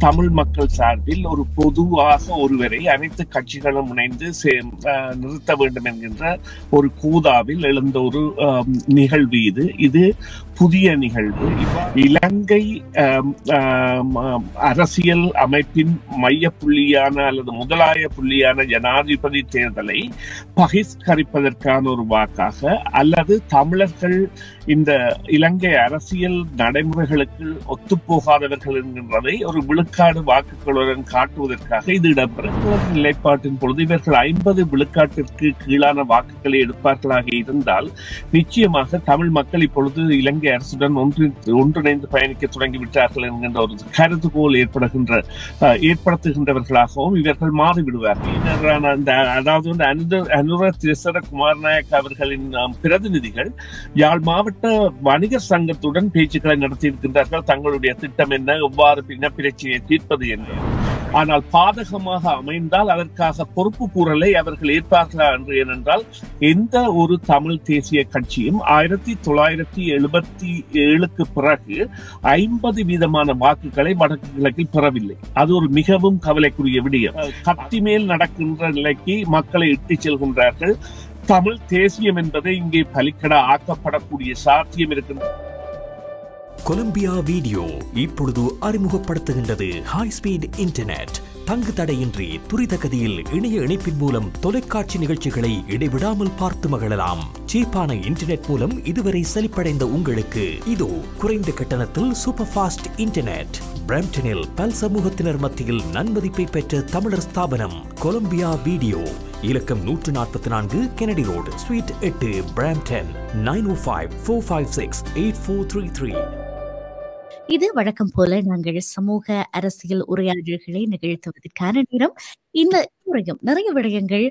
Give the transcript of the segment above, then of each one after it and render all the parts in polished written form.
தமிழ் மக்கள் சார்பில் ஒரு பொதுவாக ஒருவரை அனைத்து கட்சிகளும் இணைந்து நிறுத்த வேண்டும் என்கின்ற ஒரு கூதாவில் எழுந்த ஒரு நிகழ்வு இது புதிய நிகழ்வு. இலங்கை அரசியல் அமைப்பின் மைய புள்ளியான அல்லது முதலாய புள்ளியான ஜனாதிபதி தேர்தலை பகிஷ்கரிப்பதற்கான ஒரு வாக்காக, அல்லது தமிழர்கள் இந்த இலங்கை அரசியல் நடைமுறைகளுக்கு ஒத்துப்போகாதவர்கள் என்கின்றதை ஒரு விழுக்காடு வாக்குகளுடன் காட்டுவதற்காக இது இடம்பெறும் நிலைப்பாட்டின் பொழுது இவர்கள் 50 விழுக்காட்டிற்கு கீழான வாக்குகளை எடுப்பார்களாக இருந்தால் நிச்சயமாக தமிழ் மக்கள் இப்பொழுது இலங்கை அரசுடன் ஒன்றிணைந்து பயணிக்க தொடங்கிவிட்டார்கள் என்கின்ற ஒரு கருதுகோள் ஏற்படுத்துகின்றவர்களாகவும் இவர்கள் மாறிவிடுவார்கள். அதாவது அனுர திரிசர குமாரநாயக்க அவர்களின் பிரதிநிதிகள் யாழ் மாவட்ட வணிகர் சங்கத்துடன் பேச்சுக்களை நடத்தியிருக்கின்றார்கள். தங்களுடைய திட்டம் என்ன, எவ்வாறு பிரச்சனையை தீர்ப்பது என்று. ஆனால் பாதகமாக அமைந்தால் அதற்காக பொறுப்பு கூறலை அவர்கள் ஏற்பார்களா என்று. ஏனென்றால் எந்த ஒரு தமிழ் தேசிய கட்சியும் 1977 பிறகு 50% வாக்குகளை வடக்கு கிழக்கில் பெறவில்லை. அது ஒரு மிகவும் கவலைக்குரிய விடயம். கத்தி மேல் நடக்கின்ற நிலைக்கு மக்களை இட்டுச் செல்கின்றார்கள். தமிழ் தேசியம் என்பதை இங்கே பலிக்கட ஆக்கப்படக்கூடிய சாத்தியம் இருக்கின்றது. கொலம்பியா வீடியோ இப்பொழுது அறிமுகப்படுத்துகின்றது ஹை ஸ்பீட் இன்டர்நெட். தங்கு தடையின்றி துரித கதியில் இணைய இணைப்பின் மூலம் தொலைக்காட்சி நிகழ்ச்சிகளை இடைவிடாமல் பார்த்து மகிழலாம். சீப்பான இன்டர்நெட் மூலம் இதுவரை செழிப்படைந்த உங்களுக்கு இதோ குறைந்த கட்டணத்தில் சூப்பர் ஃபாஸ்ட் இன்டர்நெட். பிரம்டனில் பல் சமூகத்தினர் மத்தியில் நன்மதிப்பை பெற்ற தமிழர் ஸ்தாபனம் கொலம்பியா வீடியோ. இலக்கம் 144 கெனடி ரோடு, ஸ்வீட் 8, பிராம்டன். 9054568433. இது வழக்கம் போல நாங்கள் சமூக அரசியல் உரையாடல்களை நிகழ்த்துவதற்கான நேரம். இந்த முறையும் நிறைய விடயங்கள்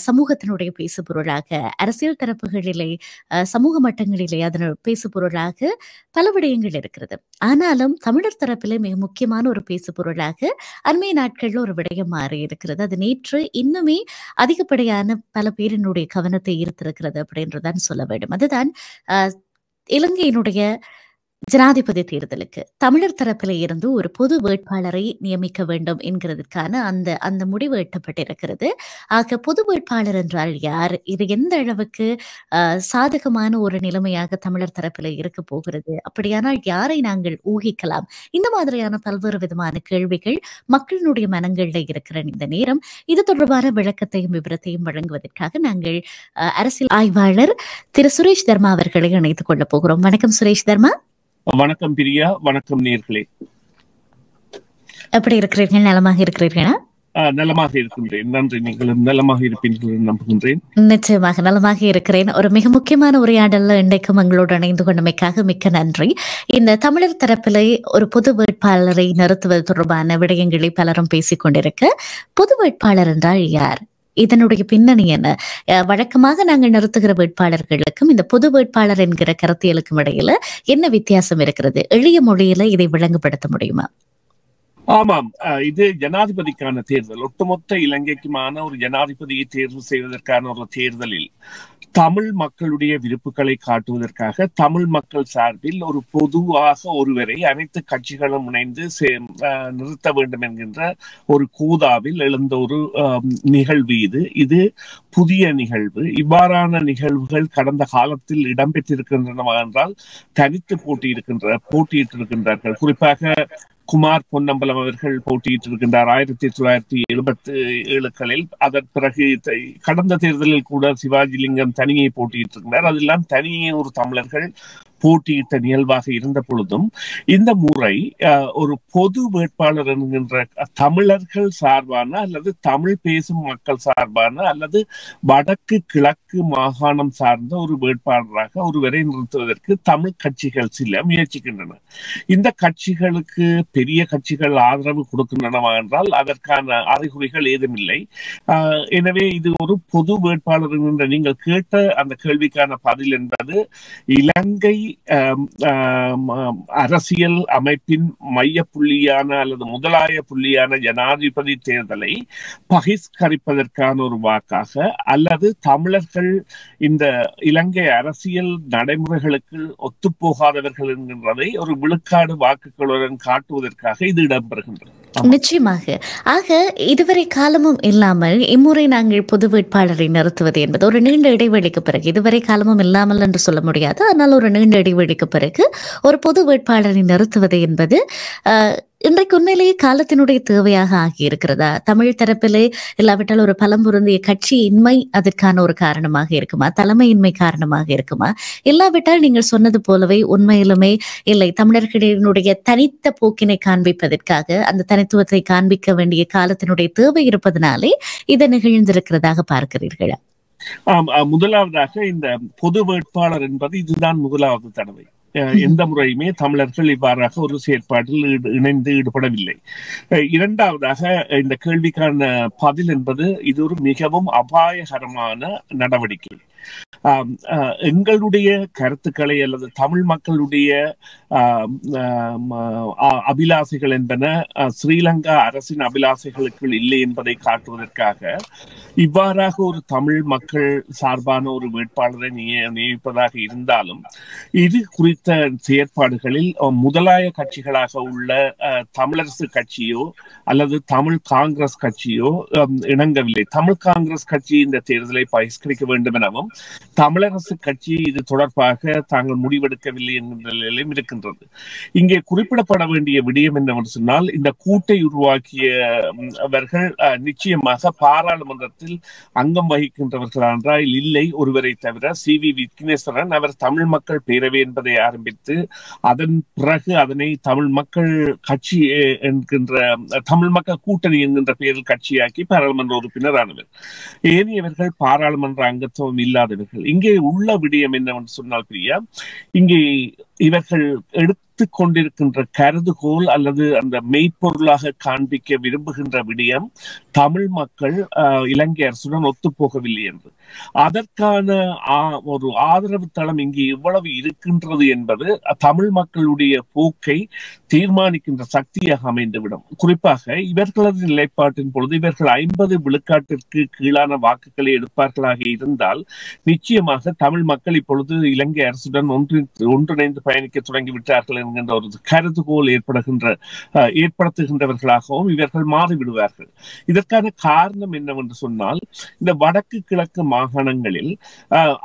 சமூகத்தினுடைய பேசுபொருளாக, அரசியல் தரப்புகளிலே, சமூக மட்டங்களிலே அதன் பேசுபொருளாக பல விடயங்கள் இருக்கிறது. ஆனாலும் தமிழர் தரப்பிலே மிக முக்கியமான ஒரு பேசுபொருளாக அண்மைய நாட்கள்ல ஒரு விடயம் மாறி இருக்கிறது. அது நேற்று இன்னுமே அதிகப்படியான பல பேரினுடைய கவனத்தை ஈர்த்திருக்கிறது அப்படின்றதான் சொல்ல வேண்டும். அதுதான் இலங்கையினுடைய ஜனாதிபதி தேர்தலுக்கு தமிழர் தரப்பில இருந்து ஒரு பொது வேட்பாளரை நியமிக்க வேண்டும் என்கிறதுக்கான அந்த முடிவு எட்டப்பட்டிருக்கிறது. ஆக பொது வேட்பாளர் என்றால் யார், இது எந்த அளவுக்கு சாதகமான ஒரு நிலைமையாக தமிழர் தரப்பில இருக்க போகிறது, அப்படியானால் யாரை நாங்கள் ஊகிக்கலாம், இந்த மாதிரியான பல்வேறு விதமான கேள்விகள் மக்களினுடைய மனங்கள்ல இருக்கிற இந்த நேரம். இது தொடர்பான விளக்கத்தையும் விவரத்தையும் வழங்குவதற்காக நாங்கள் அரசியல் ஆய்வாளர் திரு சுரேஷ் தர்மா அவர்களை இணைத்துக் கொள்ள போகிறோம். வணக்கம் சுரேஷ் தர்மா. வணக்கம் பிரியா, வணக்கம் நேர்களே. எப்படி இருக்கிறீர்கள்? நலமாக இருக்கிறீர்களா? நலமாக இருக்கின்றேன், நன்றி. நீங்களும் நலமாக இருப்பீர்கள் நம்புகின்றேன். நிச்சயமாக நலமாக இருக்கிறேன். ஒரு மிக முக்கியமான உரையாடல்ல இன்றைக்கும் எங்களோடு இணைந்து கொண்டமைக்காக மிக்க நன்றி. இந்த தமிழர் தரப்பிலே ஒரு பொது வேட்பாளரை நிறுத்துவது தொடர்பான விடயங்களை பலரும் பேசிக் கொண்டிருக்க, பொது வேட்பாளர் என்றால் யார், இதனுடைய பின்னணி என்ன, வழக்கமாக நாங்கள் நிறுத்துகிற வேட்பாளர்களுக்கும் இந்த பொது வேட்பாளர் என்கிற கருத்தியலுக்கும் இடையில என்ன வித்தியாசம் இருக்கிறது? எளிய மொழியில இதை விளங்குபடுத்த முடியுமா? ஆமாம், இது ஜனாதிபதிக்கான தேர்தல். ஒட்டுமொத்த இலங்கைக்குமான ஒரு ஜனாதிபதியை தேர்வு செய்வதற்கான ஒரு தேர்தலில் தமிழ் மக்களுடைய விருப்புகளை காட்டுவதற்காக தமிழ் மக்கள் சார்பில் ஒரு பொதுவாக ஒருவரை அனைத்து கட்சிகளும் இணைந்து நிறுத்த வேண்டும் என்கின்ற ஒரு கூதாவில் எழுந்த ஒரு நிகழ்வு இது புதிய நிகழ்வு. இவ்வாறான நிகழ்வுகள் கடந்த காலத்தில் இடம்பெற்றிருக்கின்றன என்றால் தனித்து போட்டியிட்டிருக்கின்றார்கள். குறிப்பாக குமார் பொன்னம்பலம் அவர்கள் போட்டியிட்டிருக்கின்றார் 1977 அதன் பிறகு கடந்த தேர்தலில் கூட சிவாஜிலிங்கம் தனியை போட்டியிட்டிருக்கிறார். அதெல்லாம் தனியே ஒரு தமிழர்கள் போட்டியிட்ட நிகழ்வாக இருந்த பொழுதும் இந்த முறை ஒரு பொது வேட்பாளர் என்கின்ற தமிழர்கள் சார்பான அல்லது தமிழ் பேசும் மக்கள் சார்பான அல்லது வடக்கு கிழக்கு மாகாணம் சார்ந்த ஒரு வேட்பாளராக ஒருவரை நிறுத்துவதற்கு தமிழ் கட்சிகள் சில முயற்சிக்கின்றன. இந்த கட்சிகளுக்கு பெரிய கட்சிகள் ஆதரவு கொடுக்கின்றனவா என்றால் அதற்கான அறிகுறிகள் ஏதுமில்லை. எனவே இது ஒரு பொது வேட்பாளர் என்கின்ற நீங்கள் கேட்ட அந்த கேள்விக்கான பதில் என்பது இலங்கை அரசியல் அமைப்பின் மைய புள்ளியான அல்லது முதலாய புள்ளியான ஜனாதிபதி தேர்தலை பகிஷ்கரிப்பதற்கான ஒரு வாக்காக, அல்லது தமிழர்கள் இந்த இலங்கை அரசியல் நடைமுறைகளுக்கு ஒத்துப்போகாதவர்கள் என்கின்றதை ஒரு விழுக்காடு வாக்குகளுடன் காட்டுவதற்காக இது இடம்பெறுகின்றது. நிச்சயமாக. ஆக இதுவரை காலமும் இல்லாமல் இம்முறை நாங்கள் பொது வேட்பாளரை நிறுத்துவது என்பது ஒரு நீண்ட இடைவெளிக்கு பிறகு, இதுவரை காலமும் இல்லாமல் என்று சொல்ல முடியாது, ஆனால் ஒரு நீண்ட இடைவெளிக்கு பிறகு ஒரு பொது வேட்பாளரை நிறுத்துவது என்பது இன்றைக்கு உண்மையிலேயே காலத்தினுடைய தேவையாக ஆகியிருக்கிறதா? தமிழ் தரப்பிலே இல்லாவிட்டால் ஒரு பலம் பொருந்திய கட்சி இன்மை அதற்கான ஒரு காரணமாக இருக்குமா? தலைமையின்மை காரணமாக இருக்குமா? இல்லாவிட்டால் நீங்கள் சொன்னது போலவே உண்மையிலுமே இல்லை, தமிழர்களினுடைய தனித்த போக்கினை காண்பிப்பதற்காக அந்த தனித்துவத்தை காண்பிக்க வேண்டிய காலத்தினுடைய தேவை இருப்பதனாலே இதை நிகழ்ந்திருக்கிறதாக பார்க்கிறீர்களா? முதலாவதாக இந்த பொது வேட்பாளர் என்பது இதுதான் முதலாவது தடவை. எந்த முறையுமே தமிழர்கள் இவ்வாறாக ஒரு செயற்பாட்டில் இணைந்து ஈடுபடவில்லை. இரண்டாவதாக இந்த கேள்விக்கான பதில் என்பது இது ஒரு மிகவும் அபாயகரமான நடவடிக்கை. எங்களுடைய கருத்துக்களை அல்லது தமிழ் மக்களுடைய அபிலாசைகள் என்பன ஸ்ரீலங்கா அரசின் அபிலாசைகளுக்குள் இல்லை என்பதை காட்டுவதற்காக இவ்வாறாக ஒரு தமிழ் மக்கள் சார்பான ஒரு வேட்பாளரை நியமிப்பதாக இருந்தாலும் இது குறித்த செயற்பாடுகளில் முதலாய கட்சிகளாக உள்ள தமிழரசு கட்சியோ அல்லது தமிழ் காங்கிரஸ் கட்சியோ இணங்கவில்லை. தமிழ் காங்கிரஸ் கட்சி இந்த தேர்தலை பகிஷ்கரிக்க வேண்டும் எனவும் தமிழரசு கட்சி இது தொடர்பாக தாங்கள் முடிவெடுக்கவில்லை என்கின்ற நிலையிலும் இருக்கின்றது. இங்கே குறிப்பிடப்பட வேண்டிய விடயம் என்னவென்று சொன்னால், இந்த கூட்டை உருவாக்கியவர்கள் நிச்சயமாக பாராளுமன்றத்தில் அங்கம் வகிக்கின்றவர்கள் என்றால் இல்லை, ஒருவரை தவிர CV விக்னேஸ்வரன். அவர் தமிழ் மக்கள் பேரவை என்பதை ஆரம்பித்து அதன் பிறகு அதனை தமிழ் மக்கள் கட்சி என்கின்ற தமிழ் மக்கள் கூட்டணி என்கின்ற பெயரில் கட்சியாக்கி பாராளுமன்ற உறுப்பினரானவர். ஏனையவர்கள் பாராளுமன்ற அங்கத்துவம் இல்லாதவர்கள். இங்கே உள்ள விடயம் என்னவென்று சொன்னால் பிரியா, இங்கே இவர்கள் எடுத்துக் கொண்டிருக்கின்ற கருதுகோள் அல்லது அந்த மெய்ப்பொருளாக காண்பிக்க விரும்புகின்ற விடயம் தமிழ் மக்கள் இலங்கை அரசுடன் ஒத்துப்போகவில்லை என்று. அதற்கான ஒரு ஆதரவு தளம் இங்கே எவ்வளவு இருக்கின்றது என்பது தமிழ் மக்களுடைய போக்கை தீர்மானிக்கின்ற சக்தியாக அமைந்துவிடும். குறிப்பாக இவர்களது நிலைப்பாட்டின் பொழுது இவர்கள் 50 விழுக்காட்டிற்கு கீழான வாக்குகளை எடுப்பார்களாக இருந்தால் நிச்சயமாக தமிழ் மக்கள் இப்பொழுது இலங்கை அரசுடன் ஒன்றிணைந்து பயணிக்க தொடங்கிவிட்டார்கள் என்கின்ற ஒரு கருதுகோள் ஏற்படுத்துகின்றவர்களாகவும் இவர்கள் மாறிவிடுவார்கள். இதற்கான காரணம் என்னவென்று சொன்னால், இந்த வடக்கு கிழக்கு மாகாணங்களில்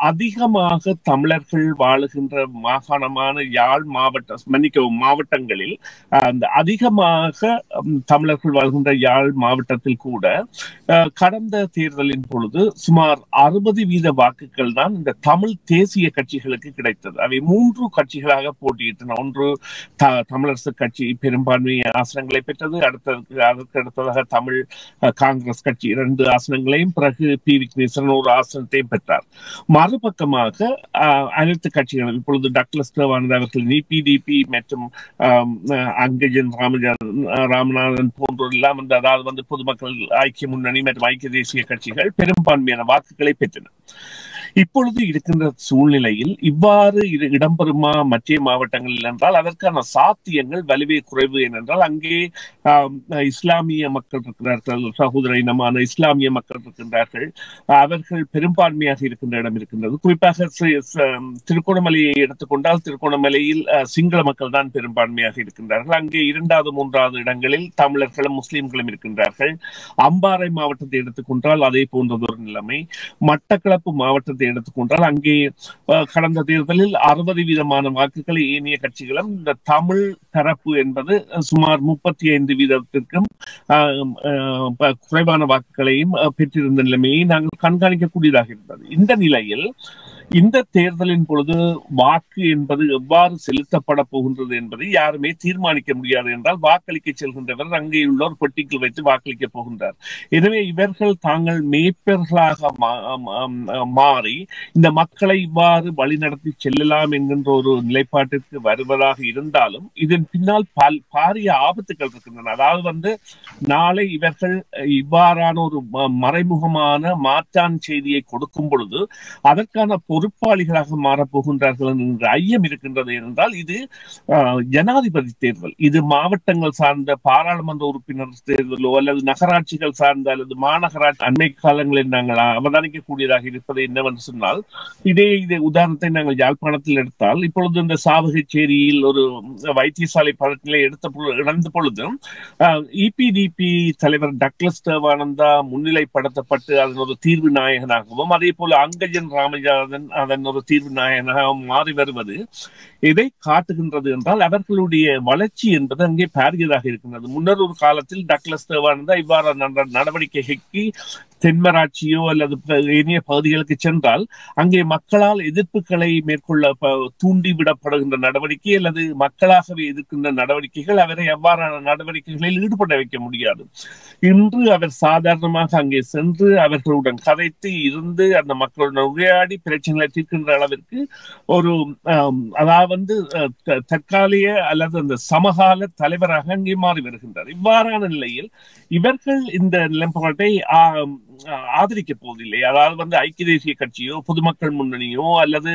அதிகமாக தமிழர்கள் வாழுகின்ற மாகாணமான யாழ் மாவட்டங்களில் அதிகமாக தமிழர்கள் வாழ்கின்ற யாழ் மாவட்டத்தில் கூட கடந்த தேர்தலின் பொழுது சுமார் 60% வாக்குகள் தான் இந்த தமிழ் தேசிய கட்சிகளுக்கு கிடைத்தது. அவை 3 கட்சிகளாக போட்டியிட்டன. ஒன்று தமிழரசு கட்சி பெரும்பான்மை ஆசனங்களை பெற்றது, அதற்கு அடுத்ததாக தமிழ் காங்கிரஸ் கட்சி 2 ஆசனங்களையும், பிறகு பி விக்னேஸ்வரன் ஒரு ஆசனத்தையும் பெற்றார். மறுபக்கமாக அனைத்து கட்சிகளும் இப்பொழுது டக்ளஸ் தேவானந்தா அவர்கள் PDP மற்றும் அங்கஜன் ராமநாதன் போன்றோர் எல்லாம் அதாவது பொதுமக்கள் ஐக்கிய முன்னணி மற்றும் ஐக்கிய தேசிய கட்சிகள் பெரும்பான்மையான வாக்குகளை பெற்றன. இப்பொழுது இருக்கின்ற சூழ்நிலையில் இவ்வாறு இடம்பெறுமா மற்ற மாவட்டங்களில் என்றால் அதற்கான சாத்தியங்கள் வலுவே குறைவு. ஏனென்றால் அங்கே இஸ்லாமிய மக்கள் இருக்கிறார்கள், சகோதர இனமான இஸ்லாமிய மக்கள் இருக்கின்றார்கள். அவர்கள் பெரும்பான்மையாக இருக்கின்ற இடம் இருக்கின்றது. குறிப்பாக திருகோணமலையை எடுத்துக்கொண்டால் திருகோணமலையில் சிங்கள மக்கள் தான் பெரும்பான்மையாக இருக்கின்றார்கள். அங்கே 2வது 3வது இடங்களில் தமிழர்களும் முஸ்லிம்களும் இருக்கின்றார்கள். அம்பாறை மாவட்டத்தை எடுத்துக்கொண்டால் அதே போன்றதொரு நிலைமை. மட்டக்களப்பு மாவட்டத்தை எடுத்துக்கொண்டால் அங்கே கடந்த தேர்தலில் 60% வாக்குகளை ஏனைய கட்சிகளும், இந்த தமிழ் தரப்பு என்பது சுமார் 35%க்கும் குறைவான வாக்குகளையும் பெற்றிருந்த நிலைமையை நாங்கள் கண்காணிக்கக்கூடியதாக இருந்தது. இந்த நிலையில் இந்த தேர்தலின் பொழுது வாக்கு என்பது எவ்வாறு செலுத்தப்பட போகின்றது என்பதை யாருமே தீர்மானிக்க முடியாது. என்றால் வாக்களிக்க செல்கின்றவர் அங்கே உள்ள ஒரு பெட்டிக்குள் வைத்து வாக்களிக்க போகின்றார். எனவே இவர்கள் தாங்கள் மேய்ப்பர்களாக மாறி இந்த மக்களை இவ்வாறு வழிநடத்தி செல்லலாம் என்கின்ற ஒரு நிலைப்பாட்டிற்கு வருவதாக இருந்தாலும் இதன் பின்னால் பாரிய ஆபத்துக்கள் இருக்கின்றன. அதாவது நாளை இவர்கள் இவ்வாறான ஒரு மறைமுகமான மாற்றான் செய்தியை கொடுக்கும் பொழுது அதற்கான பொருள் பொறுப்பாளிகளாக மாறப்போகின்றார்கள் என்ற ஐயம் இருக்கின்றது என்றால் இது ஜனாதிபதி தேர்தல், இது மாவட்டங்கள் சார்ந்த பாராளுமன்ற உறுப்பினர் தேர்தலோ அல்லது நகராட்சிகள் சார்ந்த அல்லது மாநகராட்சி அண்மை காலங்களில் நாங்கள் அவதானிக்கக்கூடியதாக இருப்பது என்னவென்று சொன்னால், இதே உதாரணத்தை நாங்கள் யாழ்ப்பாணத்தில் எடுத்தால், இப்பொழுது இந்த சாவகச்சேரியில் ஒரு வைத்தியசாலை பழத்திலே இழந்த பொழுது இபிடிபி தலைவர் டக்ளஸ் தேவானந்தா முன்னிலைப்படுத்தப்பட்டு அதன் ஒரு தீர்வு நாயகனாகவும், அதே போல அங்கஜன் ராமஜாதன் அதன் ஒரு தீர்வு நாயகனாகவும் மாறி வருவது எதை காட்டுகின்றது என்றால், அவர்களுடைய வளர்ச்சி என்பது அங்கே பாரியதாக இருக்கின்றது. முன்னர் ஒரு காலத்தில் டக்ளஸ் தேவானந்தா இவ்வாறு நடவடிக்கைக்கு தென்மராட்சியோ அல்லது ஏனைய பகுதிகளுக்கு சென்றால் அங்கே மக்களால் எதிர்ப்புகளை மேற்கொள்ள தூண்டிவிடப்படுகின்ற நடவடிக்கை அல்லது மக்களாகவே எதிர்க்கின்ற நடவடிக்கைகள் அவரை அவ்வாறான நடவடிக்கைகளில் ஈடுபட வைக்க முடியாது. இன்று அவர் சாதாரணமாக அங்கே சென்று அவர்களுடன் கதைத்து இருந்து அந்த மக்களுடன் உரையாடி பிரச்சனைகளை தீர்க்கின்ற அளவிற்கு ஒரு அதாவது தற்காலிக அல்லது அந்த சமகால தலைவராக அங்கே மாறி வருகின்றார். இவ்வாறான நிலையில் இவர்கள் இந்த நிலைப்பாட்டை ஆதரிக்க போவதில்லை. அதாவது ஐக்கிய தேசிய கட்சியோ பொதுமக்கள் முன்னணியோ அல்லது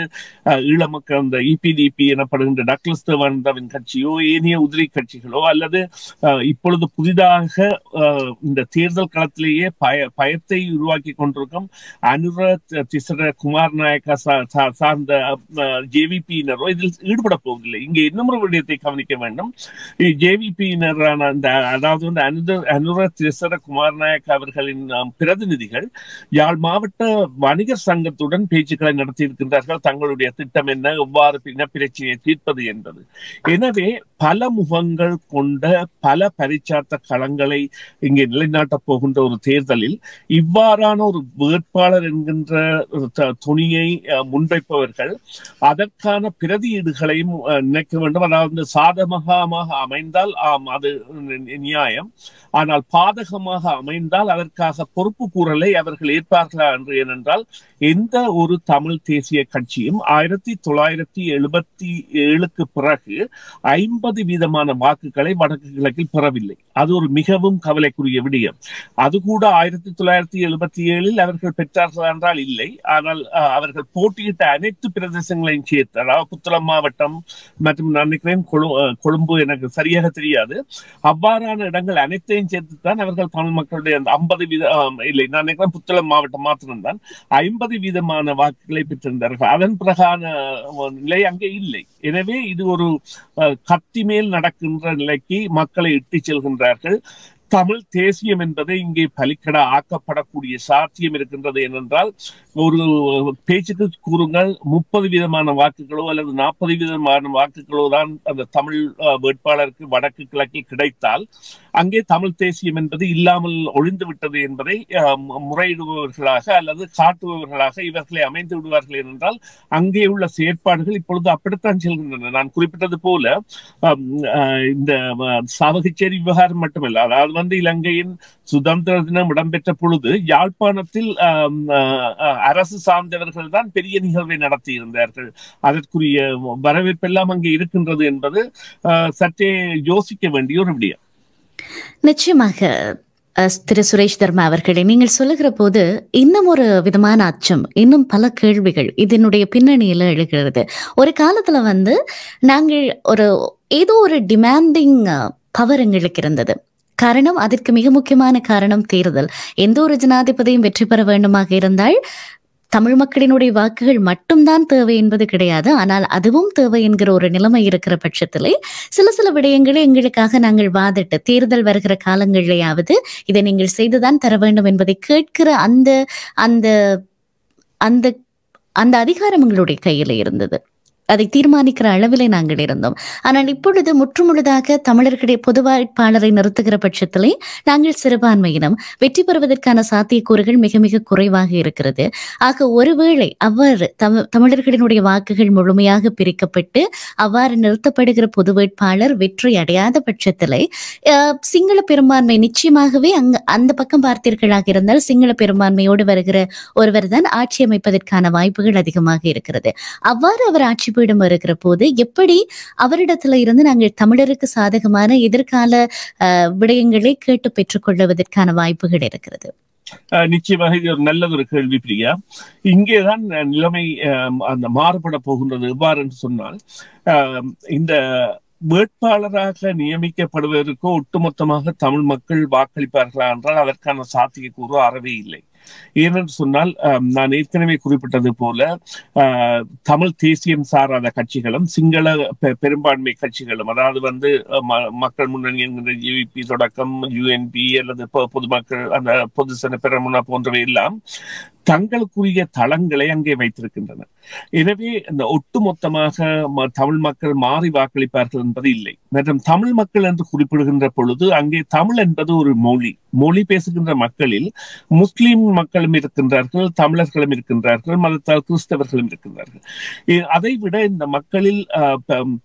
ஈழமக்கள் அந்த இபிடிபி எனப்படுகின்ற டக்ளஸ் தேவானந்தாவின் கட்சியோ ஏனைய உதிரி கட்சிகளோ அல்லது இப்பொழுது புதிதாக இந்த தேர்தல் களத்திலேயே பயத்தை உருவாக்கி கொண்டிருக்கும் அனுர திசர குமார் நாயக்கா சார்ந்த ஜேவிபியினரோ இதில் ஈடுபட போவதில்லை. இங்கே இன்னொரு விடயத்தை கவனிக்க வேண்டும். ஜேவிபியினரான அதாவது அனுர திசர குமார் நாயக்கா அவர்களின் பிரதிநிதிகள் யாழ் மாவட்ட வணிகர் சங்கத்துடன் பேச்சுக்களை நடத்தியிருக்கின்றார்கள். தங்களுடைய திட்டம் என்ன, எவ்வாறு பிரச்சனையை தீர்ப்பது என்பது. எனவே பல முகங்கள் கொண்ட பல பரிச்சார்த்த களங்களை இங்கே நிலைநாட்டப் போகின்ற ஒரு தேர்தலில் இவ்வாறான ஒரு வேட்பாளர் என்கின்ற துணியை முன்வைப்பவர்கள் அதற்கான பிரதியீடுகளையும் நினைக்க வேண்டும். அதாவது சாதகமாக அமைந்தால் அது நியாயம், ஆனால் பாதகமாக அமைந்தால் அதற்காக பொறுப்பு கூறலை அவர்கள் ஏற்பார்களா என்று. ஏனென்றால் எந்த ஒரு தமிழ் தேசிய கட்சியும் 1977 பிறகு 50% வாக்குகளை வடக்கு கிழக்கில் பெறவில்லை. அது ஒரு மிகவும் கவலைக்குரிய விடயம். அது கூட 1977 அவர்கள் பெற்றார்கள் என்றால் இல்லை. ஆனால் அவர்கள் போட்டியிட்ட அனைத்து பிரதேசங்களையும் சேர்த்து, அதாவது புத்தளம் மாவட்டம் மற்றும் நினைக்கிறேன் கொழும்பு, எனக்கு சரியாக தெரியாது, அவ்வாறான இடங்கள் அனைத்தையும் சேர்த்துத்தான் அவர்கள் தமிழ் மக்களுடைய 50% இல்லை, நான் நினைக்கிறேன் புத்தளம் மாவட்டம் மாத்திரம்தான் 50% வாக்குகளை பெற்றிருந்தார்கள். அதன் பிரகான நிலை அங்கே இல்லை. எனவே இது ஒரு கத்தி மேல் நடக்கின்ற நிலைக்கு மக்களை இட்டு செல்கின்றார்கள். தமிழ் தேசியம் என்பதை இங்கே பலிக்கட ஆக்கப்படக்கூடிய சாத்தியம் இருக்கின்றது. ஏனென்றால் ஒரு பேச்சுக்கு கூறுங்கள் 30% வாக்குகளோ அல்லது 40% வாக்குகளோ தான் அந்த தமிழ் வேட்பாளருக்கு வடக்கு கிழக்கில் கிடைத்தால் அங்கே தமிழ் தேசியம் என்பது இல்லாமல் ஒழிந்து விட்டது என்பதை முறையிடுபவர்களாக அல்லது காட்டுபவர்களாக இவர்களை அமைந்து விடுவார்கள். என்றால் அங்கே உள்ள செயற்பாடுகள் இப்பொழுது அப்படித்தான் செல்கின்றன. நான் குறிப்பிட்டது போல இந்த சாவகச்சேரி விவகாரம் மட்டுமல்ல, அதாவது இலங்கையின் சுதந்திர தினம் இடம்பெற்ற பொழுது யாழ்ப்பாணத்தில் அரசு சார்ந்தவர்கள் தான் பெரிய நிகழ்வை நடத்தி இருந்தார்கள். அதற்குரிய வரவேற்பெல்லாம் அங்கே இருக்கின்றது என்பது சற்றே யோசிக்க வேண்டிய ஒரு விடயம். நிச்சயமாக திரு சுரேஷ் தர்மா அவர்களே, நீங்கள் சொல்லுகிற போது இன்னும் ஒரு விதமான அச்சம், இன்னும் பல கேள்விகள் இதனுடைய பின்னணியில எழுகிறது. ஒரு காலத்துல நாங்கள் ஏதோ ஒரு டிமாண்டிங் பவர் எங்களுக்கு இருந்தது. காரணம், அதற்கு மிக முக்கியமான காரணம் தேர்தல். எந்த ஒரு ஜனாதிபதியும் வெற்றி பெற வேண்டுமாக இருந்தால் தமிழ் மக்களினுடைய வாக்குகள் மட்டும்தான் தேவை என்பது கிடையாது. ஆனால் அதுவும் தேவை என்கிற ஒரு நிலைமை இருக்கிற பட்சத்திலே சில விடயங்களை எங்களுக்காக நாங்கள் வாதிட்டு தேர்தல் வருகிற காலங்களிலேயாவது இதை நீங்கள் செய்துதான் தர வேண்டும் என்பதை கேட்கிற அந்த அந்த அந்த அந்த அதிகாரம் எங்களுடைய கையில இருந்தது. அதை தீர்மானிக்கிற அளவிலே நாங்கள் இருந்தோம். ஆனால் இப்பொழுது முற்றுமுழுதாக தமிழர்களுடைய பொது வேட்பாளரை நிறுத்துகிற பட்சத்திலே நாங்கள் சிறுபான்மையினம் வெற்றி பெறுவதற்கான சாத்தியக்கூறுகள் மிக மிக குறைவாக இருக்கிறது. ஆக ஒருவேளை அவ்வாறு தமிழர்களினுடைய வாக்குகள் முழுமையாக பிரிக்கப்பட்டு அவ்வாறு நிறுத்தப்படுகிற பொது வேட்பாளர் வெற்றி அடையாத பட்சத்திலே சிங்கள பெரும்பான்மை நிச்சயமாகவே அந்த பக்கம் பார்த்தீர்களாக இருந்தால் சிங்கள பெரும்பான்மையோடு வருகிற ஒருவர் தான் ஆட்சி அமைப்பதற்கான வாய்ப்புகள் அதிகமாக இருக்கிறது. அவ்வாறு அவர் ஆட்சி வருகிற போது எப்படி அவரிடத்துல இருந்து நாங்கள் தமிழருக்கு சாதகமான எதிர்கால விடயங்களை கேட்டு பெற்றுக் கொள்வதற்கான வாய்ப்புகள் இருக்கிறது? நிச்சயமாக இது ஒரு நல்லதொரு கேள்வி பிரியா. இங்கேதான் நிலைமை அந்த மாறுபட போகின்றது. எவ்வாறு என்று சொன்னால், இந்த வேட்பாளராக நியமிக்கப்படுவதற்கோ ஒட்டுமொத்தமாக தமிழ் மக்கள் வாக்களிப்பார்களா என்றால் அதற்கான சாத்தியக்கூறு அறவே இல்லை. ஏனென்று சொன்னால், நான் ஏற்கனவே குறிப்பிட்டது போல தமிழ் தேசியம் சாராத கட்சிகளும் சிங்கள பெரும்பான்மை கட்சிகளும், அதாவது மக்கள் முன்னணி என்கிற UVP தொடக்கம் UNP அல்லது பொதுமக்கள் அந்த பொதுசன பெரமுனா போன்றவை எல்லாம் தங்களுக்குரிய தளங்களை அங்கே வைத்திருக்கின்றன. எனவே இந்த ஒட்டுமொத்தமாக தமிழ் மக்கள் மாறி வாக்களிப்பார்கள் என்பது இல்லை. மற்றும் தமிழ் மக்கள் என்று குறிப்பிடுகின்ற பொழுது அங்கே தமிழ் என்பது ஒரு மொழி பேசுகின்ற மக்களில் முஸ்லிம் மக்களும் இருக்கின்றார்கள், தமிழர்களும் இருக்கின்றார்கள், மதத்தால் கிறிஸ்தவர்களும் இருக்கின்றார்கள். அதை விட இந்த மக்களில்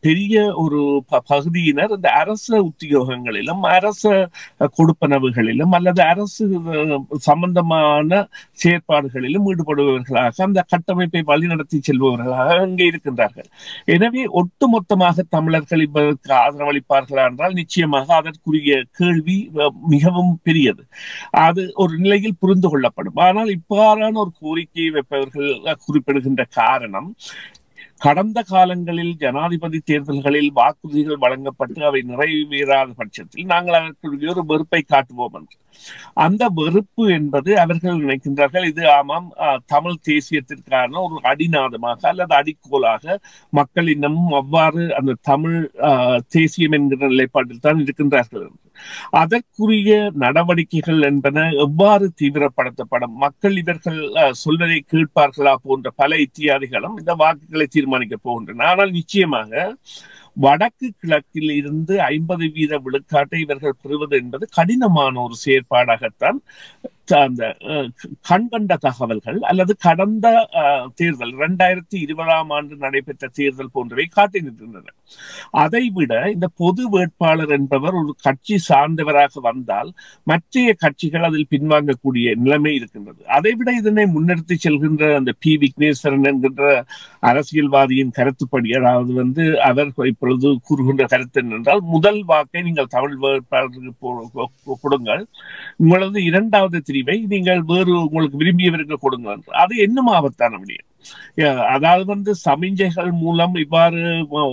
பெரிய ஒரு பகுதியினர் இந்த அரச உத்தியோகங்களிலும் அரச கொடுப்பனவுகளிலும் அல்லது அரசு சம்பந்தமான செயற்பாடுகளிலும் ஈடுபடுபவர்களாக அந்த கட்டமைப்பை வழிநடத்தி செல்பவர்களாக அங்கே இருக்கின்றார்கள். எனவே ஒட்டுமொத்தமாக தமிழர்கள் இவருக்கு ஆதரவளிப்பார்களா என்றால் நிச்சயமாக அதற்குரிய கேள்வி மிகவும் பெரியது. அது ஒரு நிலையில் புரிந்து கொள்ளப்படும். ஆனால் இவ்வாறான ஒரு கோரிக்கையை வைப்பவர்கள் குறிப்பிடுகின்ற காரணம், கடந்த காலங்களில் ஜனாதிபதி தேர்தல்களில் வாக்குறுதிகள் வழங்கப்பட்டு அவை நிறைவேறாத பட்சத்தில் நாங்கள் அதற்கு ஒரு வெறுப்பை காட்டுவோம் என்று. அந்த வெறுப்பு என்பது அவர்கள் நினைக்கின்றார்கள் இது ஆமாம் தமிழ் தேசியத்திற்கான ஒரு அடிநாதமாக அல்லது அடிக்கோலாக மக்கள் இன்னமும் அவ்வாறு அந்த தமிழ் தேசியம் என்கிற நிலைப்பாட்டில் தான் இருக்கின்றார்கள் என்று. அதற்குரிய நடவடிக்கைகள் என்பன எவ்வாறு தீவிரப்படுத்தப்படும், மக்கள் இவர்கள் சொல்வதை கேட்பார்களா போன்ற பல இத்தியாதிகளும் இந்த வாக்குகளை தீர்மானிக்க போகின்றன. ஆனால் நிச்சயமாக வடக்கு கிழக்கில் இருந்து 50% விழுக்காட்டை இவர்கள் பெறுவது என்பது கடினமான ஒரு செயற்பாடாகத்தான் அந்த கண்கண்ட தகவல்கள் அல்லது கடந்த தேர்தல் 2020 நடைபெற்ற தேர்தல் போன்றவை காட்டி நிற்கின்றன. அதைவிட இந்த பொது வேட்பாளர் என்பவர் ஒரு கட்சி சார்ந்தவராக வந்தால் மற்ற கட்சிகள் அதில் பின்வாங்கக்கூடிய நிலைமை இருக்கின்றது. அதைவிட இதனை முன்னெடுத்து செல்கின்ற அந்த பி. விக்னேஸ்வரன் என்கின்ற அரசியல்வாதியின் கருத்துப்படி, அதாவது அவர் இப்பொழுது கூறுகின்ற கருத்து என்னென்றால், முதல் வாக்கை நீங்கள் தமிழ் வேட்பாளருக்கு கொடுங்கள், உங்களது இரண்டாவது தெரிவை நீங்கள் வேறு உங்களுக்கு விரும்பியவருக்கு கொடுங்க. அது இன்னும் ஆபத்தான முடியும். அதாவது சமிஞ்சைகள் மூலம் இவ்வாறு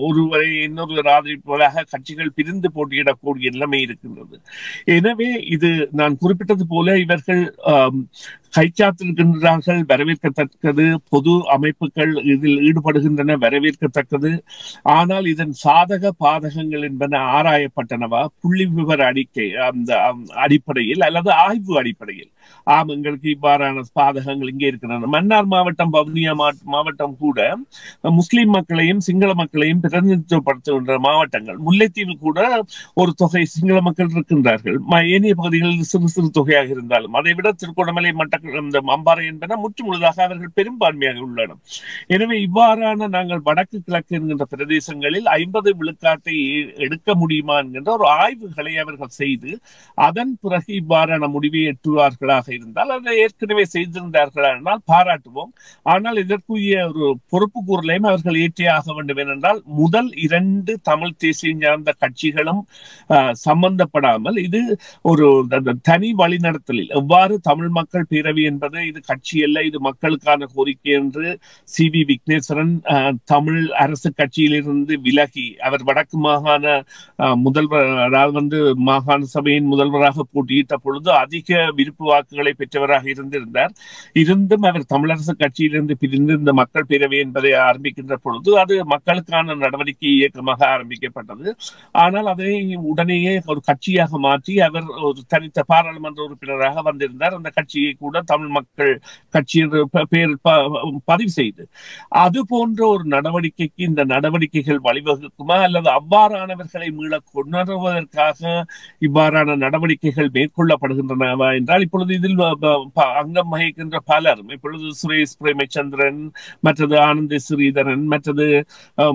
ஒருவரை இன்னொருவர் ஆதரிப்பதாக கட்சிகள் பிரிந்து போட்டியிடக்கூடிய நிலைமை இருக்கின்றது. எனவே இது நான் குறிப்பிட்டது போல இவர்கள் கைச்சாத்திருக்கின்றார்கள், வரவேற்கத்தக்கது. பொது அமைப்புகள் இதில் ஈடுபடுகின்றன, வரவேற்கத்தக்கது. ஆனால் இதன் சாதக பாதகங்கள் என்பன ஆராயப்பட்டனவா புள்ளி விவர அறிக்கை அந்த அடிப்படையில் அல்லது ஆய்வு அடிப்படையில்? எங்களுக்கு இவ்வாறான பாதகங்கள் இங்கே இருக்கின்றன. மன்னார் மாவட்டம், வவுனியா மாவட்டம் கூட முஸ்லிம் மக்களையும் சிங்கள மக்களையும் பிரதிநிதித்துவப்படுத்துகின்ற மாவட்டங்கள். முல்லைத்தீவில் கூட ஒரு தொகை சிங்கள மக்கள் இருக்கின்றார்கள், ஏனைய பகுதிகளில் சிறு சிறு தொகையாக இருந்தாலும். அதை விட திருகோணமலை, அம்பாறை என்பன முற்று முழுதாக அவர்கள் பெரும்பான்மையாக உள்ளனர். எனவே இவ்வாறான நாங்கள் வடக்கு கிழக்கு என்கின்ற பிரதேசங்களில் 50 விழுக்காட்டை எடுக்க முடியுமா என்கின்ற ஒரு ஆய்வுகளை அவர்கள் செய்து அதன் பிறகு இவ்வாறான முடிவை எட்டுவார்களாக இருந்தால், அதை ஏற்கனவே செய்திருந்தார்கள் என்றால் பாராட்டுவோம். ஆனால் இதற்குரிய ஒரு பொறுப்பு கூறலையும் அவர்கள் ஏற்றே ஆக வேண்டும். ஏனென்றால் முதல் 2 தமிழ் தேசியம் சார்ந்த கட்சிகளும் சம்பந்தப்படாமல் இது ஒரு தனி வழிநடத்தலில் எவ்வாறு தமிழ் மக்கள் பேரவை என்பது இது கட்சி அல்ல, இது மக்களுக்கான கோரிக்கை என்று சி.வி. விக்னேஸ்வரன் தமிழ் அரசு கட்சியிலிருந்து விலகி அவர் வடக்கு மாகாண முதல்வர், அதாவது மாகாண சபையின் முதல்வராக போட்டியிட்ட பொழுது அதிக விருப்பு வாக்குகளை பெற்றவராக இருந்தும் அவர் தமிழரசு கட்சியிலிருந்து பிரிந்து இந்த மக்கள் பேரவை என்பதை ஆரம்பிக்கின்ற பொழுது அது மக்களுக்கான நடவடிக்கை இயக்கமாக ஆரம்பிக்கப்பட்டது. ஆனால் அதை உடனேயே ஒரு கட்சியாக மாற்றி அவர் ஒரு தனித்த பாராளுமன்ற உறுப்பினராக வந்திருந்தார். அந்த கட்சியை கூட தமிழ் மக்கள் கட்சி என்ற பெயர் பதிவு செய்து, அது போன்ற ஒரு நடவடிக்கைக்கு இந்த நடவடிக்கைகள் வழிவகுக்குமா அல்லது அவ்வாறானவர்களை மீள கொணருவதற்காக இவ்வாறான நடவடிக்கைகள் மேற்கொள்ளப்படுகின்றனவா என்றால், இப்பொழுது இதில் அங்கம் வகிக்கின்ற பலரும், இப்பொழுது சுரேஷ் பிரேமச்சந்திரன், மற்றது ஆனந்த ஸ்ரீதரன், மற்றது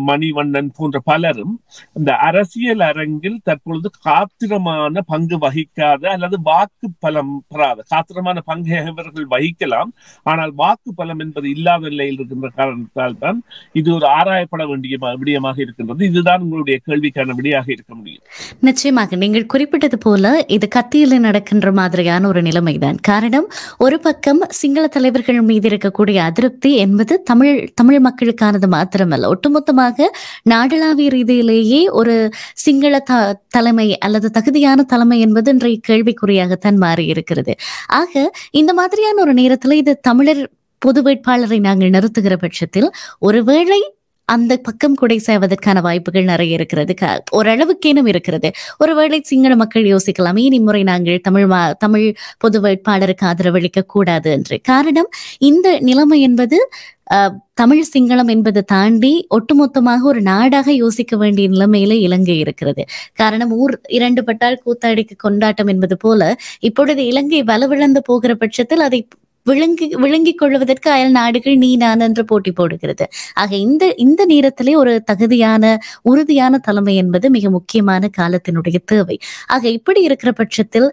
மணிவண்ணன் போன்ற பலரும் இந்த அரசியல் அரங்கில் தற்பொழுது காத்திரமான பங்கு வகிக்காத அல்லது வாக்கு பலம் பெறாத, காத்திரமான பங்கை இவர்கள் வகிக்கலாம், ஆனால் வாக்கு பலம் என்பது இல்லாத நிலையில் இருக்கின்ற காரணத்தால் தான் இது ஒரு ஆராயப்பட வேண்டிய விடயமாக இருக்கின்றது. இதுதான் உங்களுடைய கேள்விக்கான விடையாக இருக்க முடியும். நிச்சயமாக நீங்கள் குறிப்பிட்டது போல இது கத்தியில நடக்கின்ற மாதிரியான ஒரு நிலைமைதான். தான். காரணம், ஒரு பக்கம் சிங்கள தலைவர்கள் மீது இருக்கக்கூடிய அதிருப்தி என்பது தமிழ் மக்களுக்கானது மாத்திரமல்ல, ஒட்டுமொத்தமாக நாடளாவிய ரீதியிலேயே ஒரு சிங்கள தலைமை அல்லது தகுதியான தலைமை என்பது இன்றைய கேள்விக்குறியாகத்தான் மாறி இருக்கிறது. ஆக இந்த மாதிரியான ஒரு நேரத்தில் இது தமிழர் பொது வேட்பாளரை நாங்கள் நிறுத்துகிற பட்சத்தில் ஒருவேளை அந்த பக்கம் குடை செய்வதற்கான வாய்ப்புகள் நிறைய இருக்கிறது. ஓரளவுக்கேனும் இருக்கிறது. ஒருவேளை சிங்கள மக்கள் யோசிக்கலாம், ஏன் இம்முறை நாங்கள் தமிழ் பொது வேட்பாளருக்கு ஆதரவளிக்க கூடாது என்று. காரணம், இந்த நிலைமை என்பது தமிழ் சிங்களம் என்பது தாண்டி ஒட்டுமொத்தமாக ஒரு நாடாக யோசிக்க வேண்டிய நிலைமையில இலங்கை இருக்கிறது. காரணம், ஊர் இரண்டு பட்டால் கூத்தாடிக்கு கொண்டாட்டம் என்பது போல இப்பொழுது இலங்கை வலுவிழந்து போகிற பட்சத்தில் அதை விளங்கிக் கொள்வதற்கு அயல் நாடுகள் நீ நான் என்று போட்டி போடுகிறது. ஆக இந்த நேரத்திலே ஒரு தகுதியான உறுதியான தலைமை என்பது மிக முக்கியமான காலத்தினுடைய தேவை. ஆக இப்படி இருக்கிற பட்சத்தில்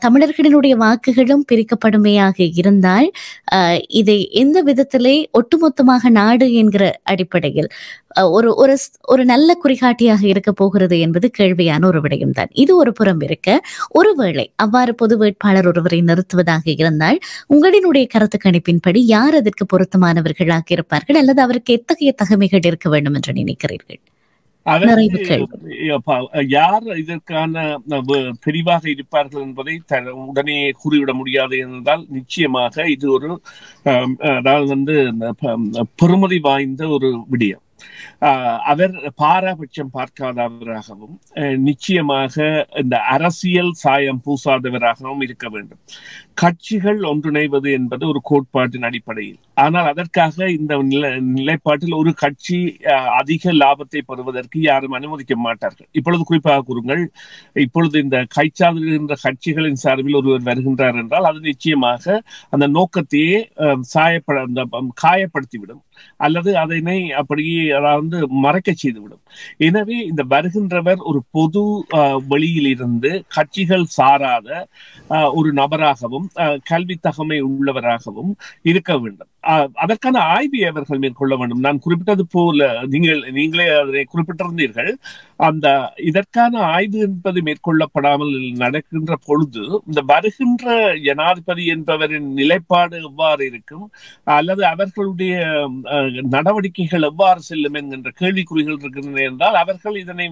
தமிழர்களினுடைய வாக்குகளும் பிரிக்கப்படுமையாக இருந்தால் இதை எந்த விதத்திலே ஒட்டுமொத்தமாக நாடு என்கிற அடிப்படையில் ஒரு நல்ல குறிகாட்டியாக இருக்க போகிறது என்பது கேள்வியான ஒரு விடயம் தான். இது ஒரு புறம் இருக்க, ஒருவேளை அவ்வாறு பொது வேட்பாளர் ஒருவரை நிறுத்துவதாக இருந்தால் உங்களினுடைய கருத்து கணிப்பின்படி யார் அதற்கு பொருத்தமானவர்களாக இருப்பார்கள், அல்லது அவருக்கு எத்தகைய தகமைகள் இருக்க வேண்டும் என்று நினைக்கிறீர்கள்? யார் இதற்கான தெரிவாக இருப்பார்கள் என்பதை உடனே கூறிவிட முடியாது என்றால், நிச்சயமாக இது ஒரு அதாவது பெருமதி வாய்ந்த ஒரு விடயம். அவர் பாராபட்சம் பார்க்காதவராகவும் நிச்சயமாக இந்த அரசியல் சாயம் பூசாதவராகவும் இருக்க வேண்டும். கட்சிகள் ஒன்றிணைவது என்பது ஒரு கோட்பாட்டின் அடிப்படையில். ஆனால் அதற்காக இந்த நிலைப்பாட்டில் ஒரு கட்சி அதிக லாபத்தை பெறுவதற்கு யாரும் அனுமதிக்க மாட்டார்கள். இப்பொழுது குறிப்பாக கூறுங்கள், இப்பொழுது இந்த கைச்சாதிடுகின்ற கட்சிகளின் சார்பில் ஒருவர் வருகின்றார் என்றால் அது நிச்சயமாக அந்த நோக்கத்தையே காயப்படுத்திவிடும், அல்லது அதனை அப்படியே அதாவது மறைக்க செய்துவிடும். எனவே இந்த வருகின்றவர் ஒரு பொது வெளியில் இருந்து கட்சிகள் சாராத ஒரு நபராகவும் கல்வி தகமை உள்ளவராகவும் இருக்க வேண்டும். அதற்கான ஆய்வை அவர்கள் மேற்கொள்ள வேண்டும். நான் குறிப்பிட்டது போல நீங்களே அதனை குறிப்பிட்டிருந்தீர்கள். இதற்கான ஆய்வு என்பது மேற்கொள்ளப்படாமல் நடக்கின்ற பொழுது இந்த வருகின்ற ஜனாதிபதி என்பவரின் நிலைப்பாடு எவ்வாறு இருக்கும், அல்லது அவர்களுடைய நடவடிக்கைகள் எவ்வாறு செல்லும் என்கின்ற கேள்விக்குறிகள் இருக்கின்றன என்றால், அவர்கள் இதனை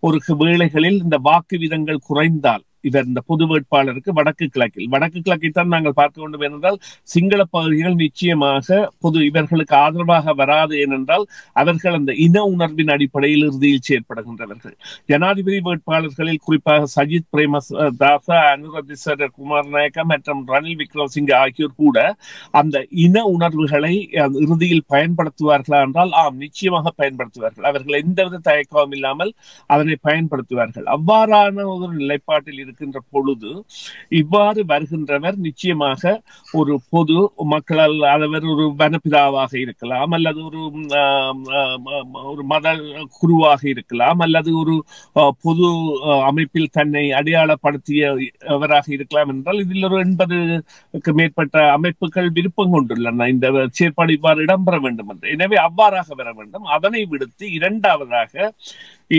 ஒரு வேளைகளில் இந்த வாக்கு வீதங்கள் குறைந்தால் இவர் இந்த பொது வேட்பாளருக்கு வடக்கு கிழக்கில் நாங்கள் பார்க்க வேண்டும். ஏனென்றால் சிங்கள பகுதிகள் நிச்சயமாக இவர்களுக்கு ஆதரவாக வராது. ஏனென்றால் அவர்கள் அந்த இன உணர்வின் அடிப்படையில் இறுதியில் செயற்படுகின்றவர்கள். ஜனாதிபதி வேட்பாளர்களில் குறிப்பாக சஜித் பிரேமதாச, அனுரதிசர குமாரநாயக்க மற்றும் ரணில் விக்ரமசிங்கே ஆகியோர் கூட அந்த இன உணர்வுகளை இறுதியில் பயன்படுத்துவார்களா என்றால் நிச்சயமாக பயன்படுத்துவார்கள். அவர்கள் எந்தவித தயக்கமும் இல்லாமல் அதனை பயன்படுத்துவார்கள். அவ்வாறான ஒரு நிலைப்பாட்டில் இருக்கின்ற பொழுது இவ்வாறு வருகின்றவர் நிச்சயமாக ஒரு பொது மக்களால் அவர் ஒரு வனப்பிதாவாக இருக்கலாம், அல்லது ஒரு மத குருவாக இருக்கலாம், அல்லது ஒரு பொது அமைப்பில் தன்னை அடையாளப்படுத்தியவராக இருக்கலாம் என்றால் இதில் ஒரு 80க்கு மேற்பட்ட அமைப்புகள் விருப்பம் கொண்டுள்ளன இந்த செயற்பாடு இவ்வாறு இடம்பெற வேண்டும் என்று. எனவே அவ்வாறாக வர வேண்டும். அதனை விடுத்து இரண்டாவதாக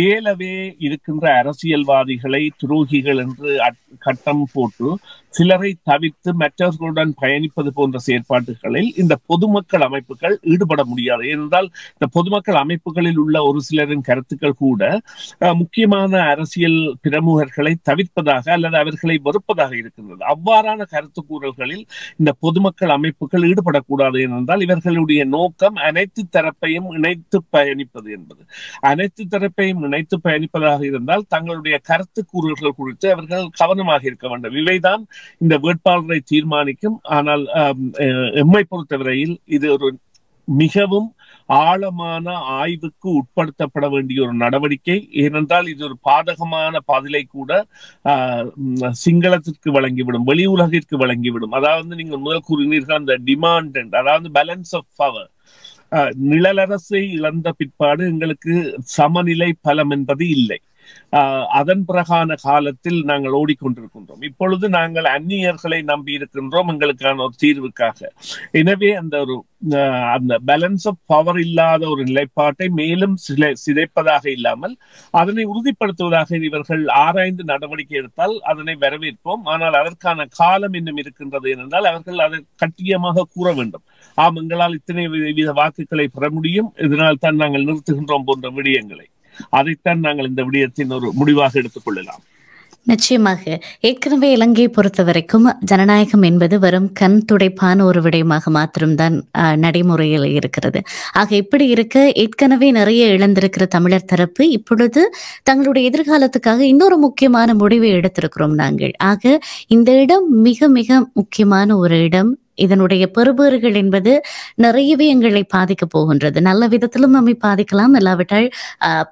ஏலவே இருக்கின்ற அரசியல்வாதிகளை துரோகிகள் என்று கட்டம் போட்டு சிலரை தவிர்த்து மற்றவர்களுடன் பயணிப்பது போன்ற செயற்பாடுகளில் இந்த பொதுமக்கள் அமைப்புகள் ஈடுபட முடியாது. ஏனென்றால் இந்த பொதுமக்கள் அமைப்புகளில் உள்ள ஒரு சிலரின் கருத்துக்கள் கூட முக்கியமான அரசியல் பிரமுகர்களை தவிர்ப்பதாக அல்லது அவர்களை வெறுப்பதாக இருக்கின்றது. அவ்வாறான கருத்து கூறல்களில் இந்த பொதுமக்கள் அமைப்புகள் ஈடுபடக்கூடாது. ஏனென்றால் இவர்களுடைய நோக்கம் அனைத்து தரப்பையும் இணைத்து பயணிப்பது என்பது. அனைத்து தரப்பையும் இணைத்து பயணிப்பதாக இருந்தால் தங்களுடைய கருத்து கூறல்கள் குறித்து அவர்கள் கவனமாக இருக்க வேண்டும். இவைதான் இந்த வேட்பாளரை தீர்மானிக்கும். ஆனால் எம்மை பொறுத்தவரையில் இது ஒரு மிகவும் ஆழமான ஆய்வுக்கு உட்படுத்தப்பட வேண்டிய ஒரு நடவடிக்கை. ஏனென்றால் இது ஒரு பாதகமான பதிலை கூட சிங்களத்திற்கு வழங்கிவிடும், வெளி உலகிற்கு வழங்கிவிடும். அதாவது நீங்கள் முதல் கூறினீர்கள் அந்த டிமாண்ட், அதாவது பேலன்ஸ் ஆஃப் பவர். நிழலரசை இழந்த பிற்பாடு எங்களுக்கு சமநிலை பலம் என்பது இல்லை. அதன் பிறகான காலத்தில் நாங்கள் ஓடிக்கொண்டிருக்கின்றோம். இப்பொழுது நாங்கள் அந்நியர்களை நம்பி இருக்கின்றோம் எங்களுக்கான ஒரு தீர்வுக்காக. எனவே அந்த பேலன்ஸ் ஆஃப் பவர் இல்லாத ஒரு நிலைப்பாட்டை மேலும் சிதைப்பதாக இல்லாமல் அதனை உறுதிப்படுத்துவதாக இவர்கள் ஆராய்ந்து நடவடிக்கை எடுத்தால் அதனை வரவேற்போம். ஆனால் அதற்கான காலம் இன்னும் இருக்கின்றது என்றால் அவர்கள் அதை கட்டியமாக கூற வேண்டும். எங்களால் இத்தனை வித வாக்குகளை பெற முடியும், இதனால் தான் நாங்கள் நிறுத்துகின்றோம் போன்ற விடயங்களை, அதைத்தான் நாங்கள் இந்த விடயத்தின் ஒரு முடிவாக எடுத்துக் கொள்ளலாம். நிச்சயமாக ஏற்கனவே இலங்கையை பொறுத்த வரைக்கும் ஜனநாயகம் என்பது வெறும் கண் துடைப்பான ஒரு விடயமாக மாத்திரம்தான் நடைமுறையில் இருக்கிறது. ஆக இப்படி இருக்க ஏற்கனவே நிறைய இழந்திருக்கிற தமிழர் தரப்பு இப்பொழுது தங்களுடைய எதிர்காலத்துக்காக இன்னொரு முக்கியமான முடிவை எடுத்திருக்கிறோம் நாங்கள். ஆக இந்த இடம் மிக மிக முக்கியமான ஒரு இடம். இதனுடைய பெறுபேறுகள் என்பது நிறையவே எங்களை பாதிக்க போகின்றது. நல்ல விதத்திலும் நம்மை பாதிக்கலாம், இல்லாவிட்டால்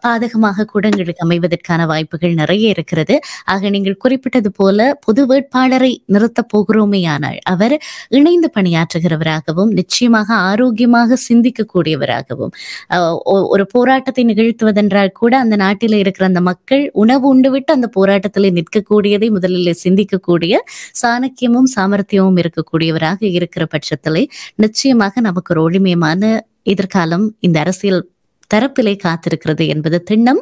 பாதகமாக கூட எங்களுக்கு அமைவதற்கான வாய்ப்புகள் நிறைய இருக்கிறது. ஆக நீங்கள் குறிப்பிட்டது போல பொது வேட்பாளரை நிறுத்தப் போகிறோமே ஆனால் அவர் இணைந்து பணியாற்றுகிறவராகவும் நிச்சயமாக ஆரோக்கியமாக சிந்திக்கக்கூடியவராகவும், ஒரு போராட்டத்தை நிகழ்த்துவதென்றால் கூட அந்த நாட்டில் இருக்கிற அந்த மக்கள் உணவு உண்டுவிட்டு அந்த போராட்டத்தில் நிற்கக்கூடியதை முதலில் சிந்திக்கக்கூடிய சாணக்கியமும் சாமர்த்தியமும் இருக்கக்கூடியவராக இருக்கிற பட்சத்திலே நிச்சயமாக நமக்கு ஒரு ஒளிமயமான எதிர்காலம் இந்த அரசியல் தரப்பிலே காத்திருக்கிறது என்பது திண்ணம்.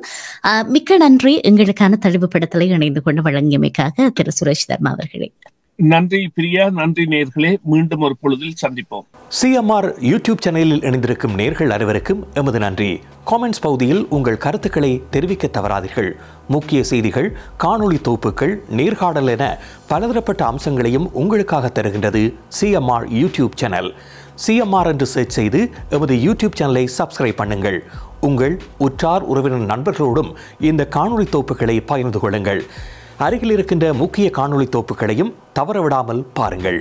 மிக்க நன்றி எங்களுக்கான தெளிவுபடுத்தலை இணைந்து கொண்டு வழங்கியமைக்காக திரு சுரேஷ் தர்மா அவர்களே. நன்றி பிரியா, நன்றி நேர்களே. மீண்டும் ஒரு பொழுதில் சந்திப்போம். CMR யூடியூப் சேனலில் இணைந்திருக்கும் நேர்கள் அனைவருக்கும் எமது நன்றி. காமெண்ட்ஸ் பகுதியில் உங்கள் கருத்துக்களை தெரிவிக்க தவறாதீர்கள். முக்கிய செய்திகள், காணொளி தொகுப்புகள், நேர்காணல் என பலதரப்பட்ட அம்சங்களையும் உங்களுக்காக தருகின்றது CMR யூடியூப் சேனல். CMR என்று சர்ச் செய்து எமது யூடியூப் சேனலை சப்ஸ்கிரைப் பண்ணுங்கள். உங்கள் உற்றார் உறவினர் நண்பர்களோடும் இந்த காணொளி தொகுப்புகளை பகிர்ந்து கொள்ளுங்கள். அருகில் இருக்கின்ற முக்கிய காணொளி தொகுப்புகளையும் தவறவிடாமல் பாருங்கள்.